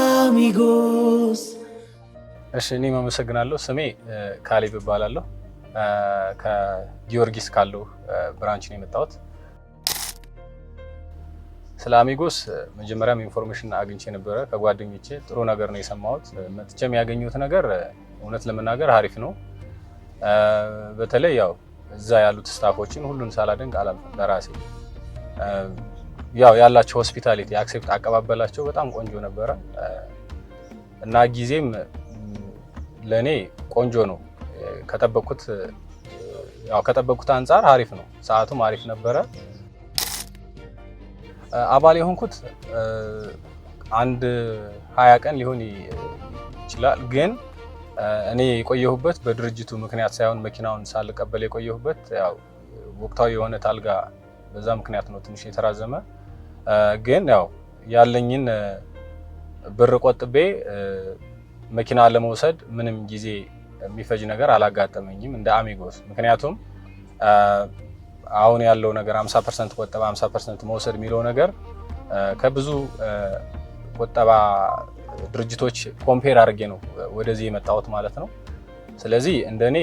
Amigos. እሺ እኔም አመሰግናለሁ። ስሜ ካሌብ እባላለሁ። ከጊዮርጊስ ካለው ብራንች ነው የመጣሁት። ስለ አሚጎስ መጀመሪያም ኢንፎርሜሽን አግኝቼ ነበረ ከጓደኞቼ። ጥሩ ነገር ነው የሰማሁት። መጥቼም ያገኘሁት ነገር እውነት ለመናገር አሪፍ ነው። በተለይ ያው እዛ ያሉት ስታፎችን ሁሉን ሳላደንቅ አላልፍም ለራሴ። ያው ያላቸው ሆስፒታሊቲ አክሴፕት አቀባበላቸው በጣም ቆንጆ ነበረ እና ጊዜም ለኔ ቆንጆ ነው። ከጠበቅኩት አንፃር አሪፍ ነው። ሰዓቱም አሪፍ ነበረ። አባል የሆንኩት አንድ 20 ቀን ሊሆን ይችላል። ግን እኔ የቆየሁበት በድርጅቱ ምክንያት ሳይሆን መኪናውን ሳልቀበል የቆየሁበት ያው ወቅታዊ የሆነ ታልጋ በዛ ምክንያት ነው ትንሽ የተራዘመ። ግን ያው ያለኝን ብር ቆጥቤ መኪና ለመውሰድ ምንም ጊዜ የሚፈጅ ነገር አላጋጠመኝም እንደ አሚጎስ። ምክንያቱም አሁን ያለው ነገር 50% ቆጠባ 50% መውሰድ የሚለው ነገር ከብዙ ቆጠባ ድርጅቶች ኮምፔር አድርጌ ነው ወደዚህ የመጣሁት ማለት ነው። ስለዚህ እንደኔ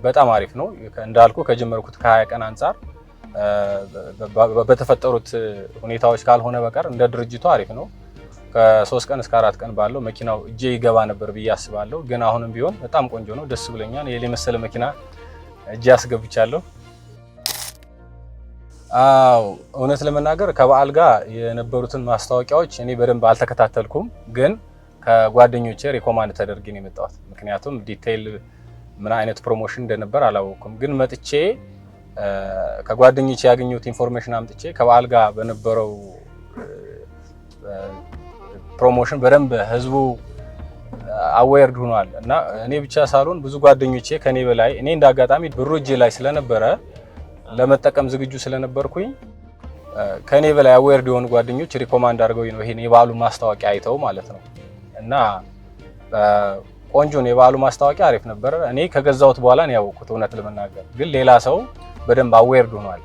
በጣም አሪፍ ነው። እንዳልኩ ከጀመርኩት ከ20 ቀን አንፃር በተፈጠሩት ሁኔታዎች ካልሆነ በቀር እንደ ድርጅቱ አሪፍ ነው። ከ3 ቀን እስከ 4 ቀን ባለው መኪናው እጄ ይገባ ነበር ብዬ አስባለሁ። ግን አሁንም ቢሆን በጣም ቆንጆ ነው፣ ደስ ብለኛል። የሌ መሰለ መኪና እጄ አስገብቻለሁ። አው እውነት ለመናገር ከበዓል ጋር የነበሩትን ማስታወቂያዎች እኔ በደንብ አልተከታተልኩም፣ ግን ከጓደኞቼ ሪኮማንድ ተደርጌ ነው የመጣሁት። ምክንያቱም ዲቴይል ምን አይነት ፕሮሞሽን እንደነበር አላወቅኩም። ግን መጥቼ ከጓደኞቼ ያገኘሁት ኢንፎርሜሽን አምጥቼ ከበዓል ጋር በነበረው ፕሮሞሽን በደንብ ህዝቡ አዌርድ ሆኗል እና እኔ ብቻ ሳልሆን ብዙ ጓደኞቼ ከኔ በላይ እኔ እንዳጋጣሚ ብሩ እጄ ላይ ስለነበረ ለመጠቀም ዝግጁ ስለነበርኩኝ ከኔ በላይ አዌርድ የሆኑ ጓደኞች ሪኮማንድ አድርገው ነው ይሄን የበዓሉ ማስታወቂያ አይተው ማለት ነው። እና ቆንጆ ነው የበዓሉ ማስታወቂያ፣ አሪፍ ነበር። እኔ ከገዛሁት በኋላ ነው ያወቅኩት እውነት ለመናገር፣ ግን ሌላ ሰው በደንብ አዌርድ ሆኗል።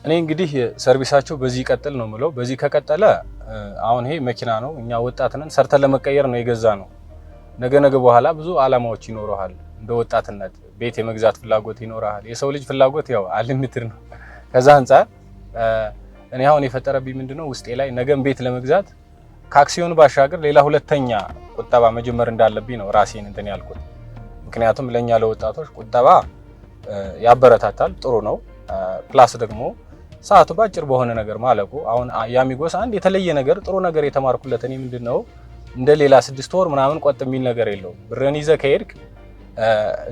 እኔ እንግዲህ ሰርቪሳቸው በዚህ ይቀጥል ነው ምለው። በዚህ ከቀጠለ አሁን ይሄ መኪና ነው፣ እኛ ወጣት ነን፣ ሰርተን ለመቀየር ነው የገዛ ነው። ነገ በኋላ ብዙ አላማዎች ይኖረዋል። እንደ ወጣትነት ቤት የመግዛት ፍላጎት ይኖራል። የሰው ልጅ ፍላጎት ያው አልሚትር ነው። ከዛ አንፃር እኔ አሁን የፈጠረብኝ ምንድነው ውስጤ ላይ ነገም ቤት ለመግዛት ከአክሲዮን ባሻገር ሌላ ሁለተኛ ቁጠባ መጀመር እንዳለብኝ ነው ራሴን እንትን ያልኩት። ምክንያቱም ለኛ ለወጣቶች ቁጠባ ያበረታታል፣ ጥሩ ነው። ፕላስ ደግሞ ሰዓቱ ባጭር በሆነ ነገር ማለቁ። አሁን የአሚጎስ አንድ የተለየ ነገር ጥሩ ነገር የተማርኩለት እኔ ምንድነው እንደ ሌላ 6 ወር ምናምን ቆጥ የሚል ነገር የለው። ብረን ይዘህ ከሄድክ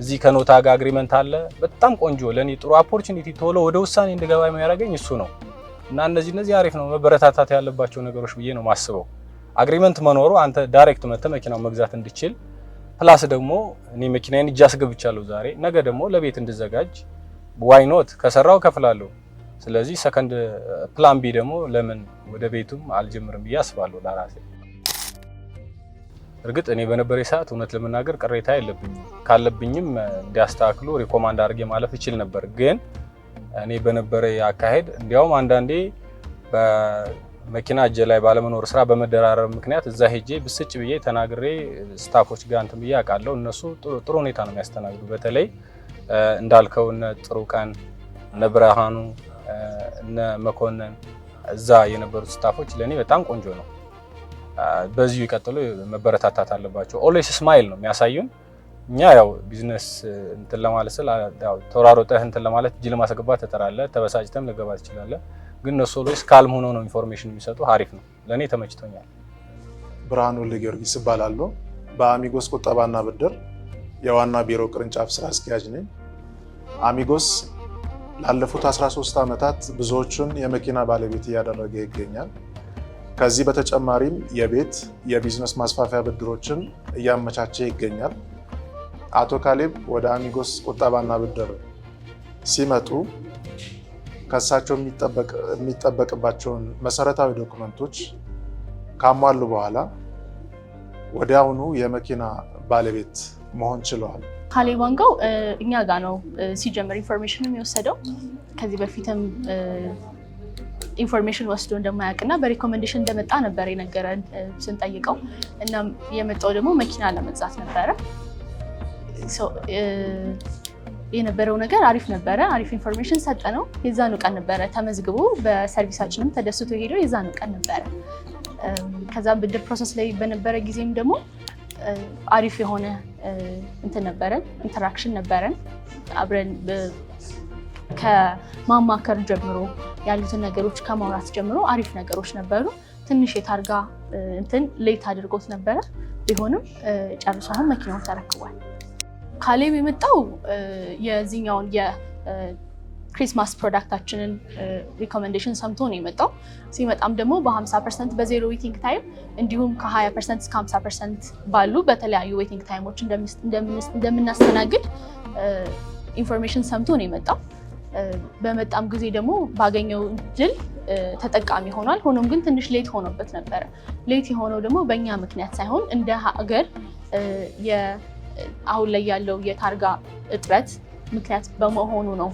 እዚህ ከኖታ ጋር አግሪመንት አለ። በጣም ቆንጆ ለኔ ጥሩ ኦፖርቹኒቲ ቶሎ ወደ ውሳኔ እንድገባ የሚያደርገኝ እሱ ነው። እና እነዚህ አሪፍ ነው መበረታታት ያለባቸው ነገሮች ብዬ ነው ማስበው። አግሪመንት መኖሩ አንተ ዳይሬክት መጥተህ መኪናው መግዛት እንድችል፣ ፕላስ ደግሞ እኔ መኪናዬን እጅ አስገብቻለሁ ዛሬ፣ ነገ ደግሞ ለቤት እንድዘጋጅ ዋይ ኖት ከሰራው ከፍላለሁ። ስለዚህ ሰከንድ ፕላን ቢ ደግሞ ለምን ወደ ቤቱም አልጀምርም ብዬ አስባለሁ ለራሴ። እርግጥ እኔ በነበረ ሰዓት እውነት ለመናገር ቅሬታ የለብኝም፣ ካለብኝም እንዲያስተካክሉ ሪኮማንድ አድርጌ ማለፍ ይችል ነበር። ግን እኔ በነበረ ያካሄድ እንዲያውም አንዳንዴ በመኪና እጄ ላይ ባለመኖር ስራ በመደራረብ ምክንያት እዛ ሄጄ ብስጭ ብዬ ተናግሬ ስታፎች ጋር እንትን ብዬ አውቃለሁ። እነሱ ጥሩ ሁኔታ ነው የሚያስተናግዱ። በተለይ እንዳልከው እነ ጥሩ ቀን፣ እነ ብርሃኑ፣ እነ መኮንን እዛ የነበሩት ስታፎች ለኔ በጣም ቆንጆ ነው። በዚሁ ይቀጥሉ፣ መበረታታት አለባቸው። ኦልዌይስ ስማይል ነው የሚያሳዩን። እኛ ያው ቢዝነስ እንትን ለማለት ያው ተራሮጠህ እንትን ለማለት እጅ ለማስገባት ተጠራለህ፣ ተበሳጭተም ልገባ ትችላለህ። ግን እነሱ ኦልዌይስ ካልም ሆነው ነው ኢንፎርሜሽን የሚሰጡ። አሪፍ ነው፣ ለኔ ተመችቶኛል። ብርሃኑ ለጊዮርጊስ እባላለሁ። በአሚጎስ ቁጠባና ብድር የዋና ቢሮ ቅርንጫፍ ስራ አስኪያጅ ነኝ። አሚጎስ ላለፉት 13 ዓመታት ብዙዎቹን የመኪና ባለቤት እያደረገ ይገኛል። ከዚህ በተጨማሪም የቤት የቢዝነስ ማስፋፊያ ብድሮችን እያመቻቸ ይገኛል። አቶ ካሌብ ወደ አሚጎስ ቁጠባና ብድር ሲመጡ ከእሳቸው የሚጠበቅባቸውን መሰረታዊ ዶክመንቶች ካሟሉ በኋላ ወዲያውኑ የመኪና ባለቤት መሆን ችለዋል። ካሌብ ዋንጋው እኛ ጋር ነው ሲጀምር ኢንፎርሜሽን የሚወሰደው። ከዚህ በፊትም ኢንፎርሜሽን ወስዶ እንደማያውቅና በሪኮሜንዴሽን እንደመጣ ነበር የነገረን ስንጠይቀው። እና የመጣው ደግሞ መኪና ለመግዛት ነበረ። የነበረው ነገር አሪፍ ነበረ። አሪፍ ኢንፎርሜሽን ሰጠነው። የዛኑ ቀን ነበረ ተመዝግቦ በሰርቪሳችንም ተደስቶ ሄዶ የዛኑ ቀን ነበረ። ከዛም ብድር ፕሮሰስ ላይ በነበረ ጊዜም ደግሞ አሪፍ የሆነ እንትን ነበረን፣ ኢንተራክሽን ነበረን። አብረን ከማማከር ጀምሮ ያሉትን ነገሮች ከማውራት ጀምሮ አሪፍ ነገሮች ነበሩ። ትንሽ የታርጋ እንትን ሌት አድርጎት ነበረ። ቢሆንም ጨርሶ አሁን መኪናውን ተረክቧል። ካሌብ የመጣው የዚህኛውን የክሪስማስ ፕሮዳክታችንን ሪኮሜንዴሽን ሰምቶ ነው የመጣው። ሲመጣም ደግሞ በ50% በዜሮ ዌቲንግ ታይም እንዲሁም ከ20% እስከ 50% ባሉ በተለያዩ ዌቲንግ ታይሞች እንደምናስተናግድ ኢንፎርሜሽን ሰምቶ ነው የመጣው። በመጣም ጊዜ ደግሞ ባገኘው እድል ተጠቃሚ ሆኗል። ሆኖም ግን ትንሽ ሌት ሆኖበት ነበረ። ሌት የሆነው ደግሞ በእኛ ምክንያት ሳይሆን እንደ ሀገር አሁን ላይ ያለው የታርጋ እጥረት ምክንያት በመሆኑ ነው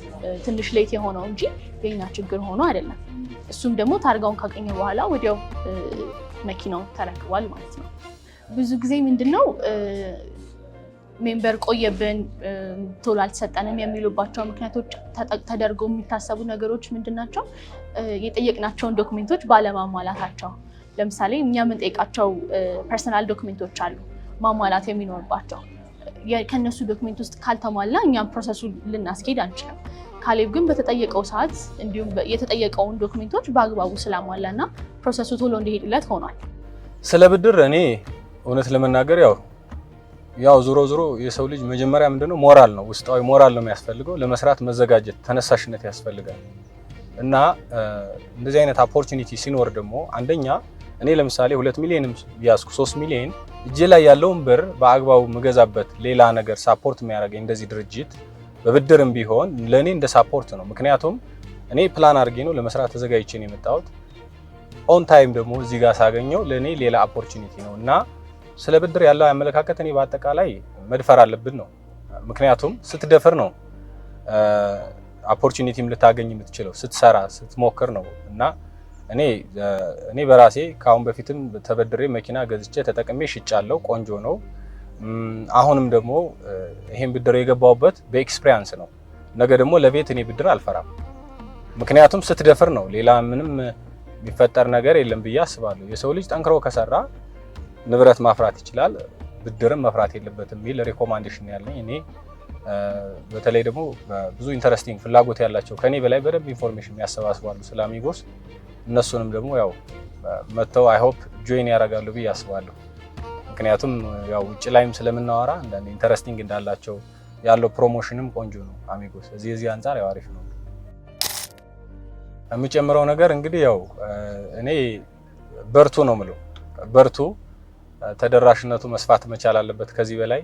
ትንሽ ሌት የሆነው እንጂ የኛ ችግር ሆኖ አይደለም። እሱም ደግሞ ታርጋውን ካገኘ በኋላ ወዲያው መኪናውን ተረክቧል ማለት ነው። ብዙ ጊዜ ምንድነው ሜምበር ቆየብን ቶሎ አልተሰጠንም የሚሉባቸው ምክንያቶች ተደርገው የሚታሰቡ ነገሮች ምንድናቸው? የጠየቅናቸውን ዶክሜንቶች ባለማሟላታቸው። ለምሳሌ እኛ የምንጠይቃቸው ፐርሰናል ዶክሜንቶች አሉ ማሟላት የሚኖርባቸው። ከነሱ ዶክሜንት ውስጥ ካልተሟላ እኛም ፕሮሰሱን ልናስኬድ አንችልም። ካሌብ ግን በተጠየቀው ሰዓት እንዲሁም የተጠየቀውን ዶክሜንቶች በአግባቡ ስላሟላና ፕሮሰሱ ቶሎ እንዲሄድለት ሆኗል። ስለ ብድር እኔ እውነት ለመናገር ያው ዞሮ የሰው ልጅ መጀመሪያ ምንድነው ሞራል ነው፣ ውስጣዊ ሞራል ነው የሚያስፈልገው። ለመስራት መዘጋጀት፣ ተነሳሽነት ያስፈልጋል። እና እንደዚህ አይነት ኦፖርቹኒቲ ሲኖር ደግሞ አንደኛ እኔ ለምሳሌ 2 ሚሊዮን ያስኩ 3 ሚሊዮን እጄ ላይ ያለውን ብር በአግባቡ መገዛበት ሌላ ነገር ሳፖርት የሚያደርገኝ እንደዚህ ድርጅት በብድርም ቢሆን ለኔ እንደ ሳፖርት ነው። ምክንያቱም እኔ ፕላን አድርጌ ነው ለመስራት ተዘጋጅቼ ነው የመጣሁት። ኦን ታይም ደግሞ እዚህ ጋር ሳገኘው ለኔ ሌላ ኦፖርቹኒቲ ነው እና ስለ ብድር ያለው አመለካከት እኔ በአጠቃላይ መድፈር አለብን ነው። ምክንያቱም ስትደፍር ነው ኦፖርቹኒቲም ልታገኝ የምትችለው፣ ስትሰራ ስትሞክር ነው። እና እኔ በራሴ ካሁን በፊትም ተበድሬ መኪና ገዝቼ ተጠቅሜ ሽጫለሁ። ቆንጆ ነው። አሁንም ደግሞ ይሄን ብድር የገባውበት በኤክስፒሪያንስ ነው። ነገ ደግሞ ለቤት እኔ ብድር አልፈራም። ምክንያቱም ስትደፍር ነው። ሌላ ምንም የሚፈጠር ነገር የለም ብዬ አስባለሁ። የሰው ልጅ ጠንክሮ ከሰራ ንብረት ማፍራት ይችላል፣ ብድርም መፍራት የለበትም የሚል ሪኮማንዴሽን ያለኝ እኔ። በተለይ ደግሞ ብዙ ኢንተረስቲንግ ፍላጎት ያላቸው ከኔ በላይ በደንብ ኢንፎርሜሽን የሚያሰባስባሉ ስለ አሚጎስ፣ እነሱንም ደግሞ ያው መተው አይ ሆፕ ጆይን ያደርጋሉ ብዬ አስባለሁ። ምክንያቱም ያው ውጭ ላይም ስለምናወራ አንዳንድ ኢንተረስቲንግ እንዳላቸው ያለው ፕሮሞሽንም ቆንጆ ነው አሚጎስ። እዚህ አንፃር ያው አሪፍ ነው። የሚጨምረው ነገር እንግዲህ ያው እኔ በርቱ ነው የምለው። በርቱ፣ ተደራሽነቱ መስፋት መቻል አለበት ከዚህ በላይ።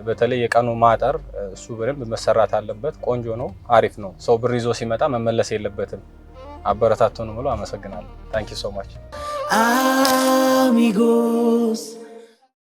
በተለይ የቀኑ ማጠር እሱ በደንብ መሰራት አለበት። ቆንጆ ነው፣ አሪፍ ነው። ሰው ብር ይዞ ሲመጣ መመለስ የለበትም። አበረታቱ ነው የምለው። አመሰግናለሁ። ታንኪ ሶ ማች አሚጎስ።